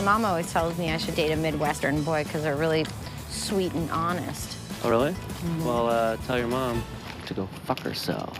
mom always tells me I should date a Midwestern boy because they're really sweet and honest. Oh, really? Well, tell your mom to go fuck herself.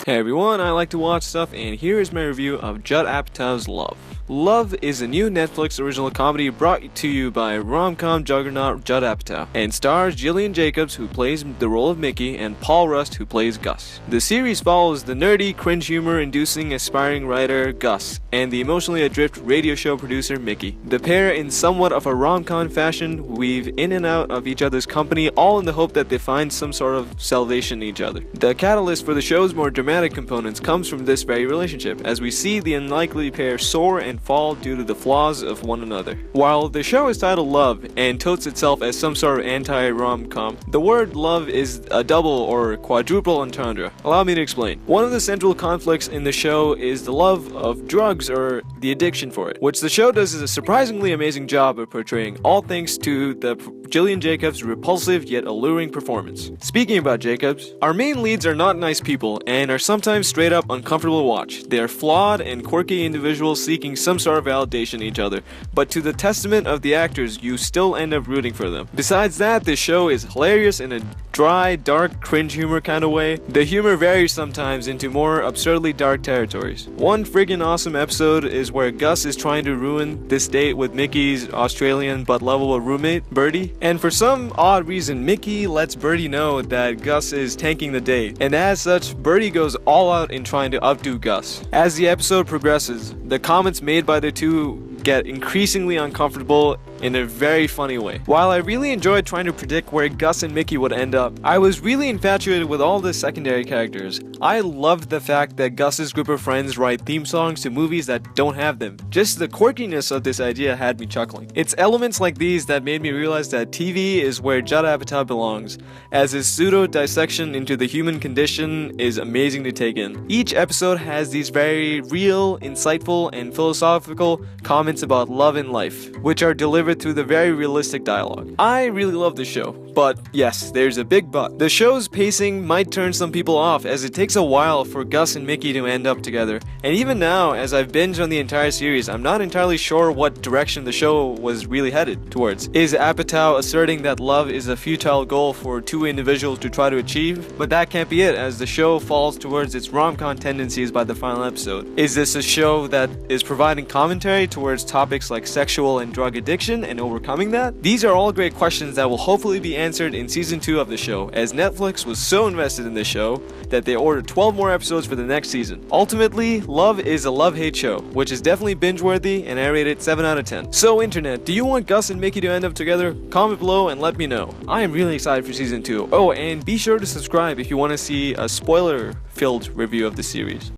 Hey everyone, I like to watch stuff, and here is my review of Judd Apatow's Love. Love is a new Netflix original comedy brought to you by rom-com juggernaut Judd Apatow, and stars Gillian Jacobs, who plays the role of Mickey, and Paul Rust, who plays Gus. The series follows the nerdy, cringe humor-inducing aspiring writer Gus, and the emotionally adrift radio show producer Mickey. The pair, in somewhat of a rom-com fashion, weave in and out of each other's company, all in the hope that they find some sort of salvation in each other. The catalyst for the show's more dramatic components comes from this very relationship, as we see the unlikely pair soar and fall due to the flaws of one another. While the show is titled Love and totes itself as some sort of anti-rom-com, the word love is a double or quadruple entendre. Allow me to explain. One of the central conflicts in the show is the love of drugs or the addiction for it, which the show does a surprisingly amazing job of portraying, all thanks to the Gillian Jacobs' repulsive yet alluring performance. Speaking about Jacobs, our main leads are not nice people and are sometimes straight up uncomfortable to watch. They are flawed and quirky individuals seeking some sort of validation in each other, but to the testament of the actors, you still end up rooting for them. Besides that, this show is hilarious in a dry, dark, cringe humor kind of way. The humor varies sometimes into more absurdly dark territories. One friggin' awesome episode is where Gus is trying to ruin this date with Mickey's Australian but lovable roommate, Birdie, and for some odd reason, Mickey lets Birdie know that Gus is tanking the date, and as such, Birdie goes all out in trying to outdo Gus. As the episode progresses, the comments made by the two get increasingly uncomfortable in a very funny way. While I really enjoyed trying to predict where Gus and Mickey would end up, I was really infatuated with all the secondary characters. I loved the fact that Gus's group of friends write theme songs to movies that don't have them. Just the quirkiness of this idea had me chuckling. It's elements like these that made me realize that TV is where Judd Apatow belongs, as his pseudo-dissection into the human condition is amazing to take in. Each episode has these very real, insightful, and philosophical comments about love and life, which are delivered through the very realistic dialogue. I really love the show, but yes, there's a big but. The show's pacing might turn some people off, as it takes a while for Gus and Mickey to end up together, and even now, as I've binged on the entire series, I'm not entirely sure what direction the show was really headed towards. Is Apatow asserting that love is a futile goal for two individuals to try to achieve? But that can't be it, as the show falls towards its rom-com tendencies by the final episode. Is this a show that is providing commentary towards topics like sexual and drug addiction and overcoming that? These are all great questions that will hopefully be answered in season 2 of the show, as Netflix was so invested in this show that they ordered 12 more episodes for the next season. Ultimately, Love is a love-hate show, which is definitely binge-worthy, and I rate it 7 out of 10. So internet, do you want Gus and Mickey to end up together? Comment below and let me know. I am really excited for season 2. Oh, and be sure to subscribe if you want to see a spoiler-filled review of the series.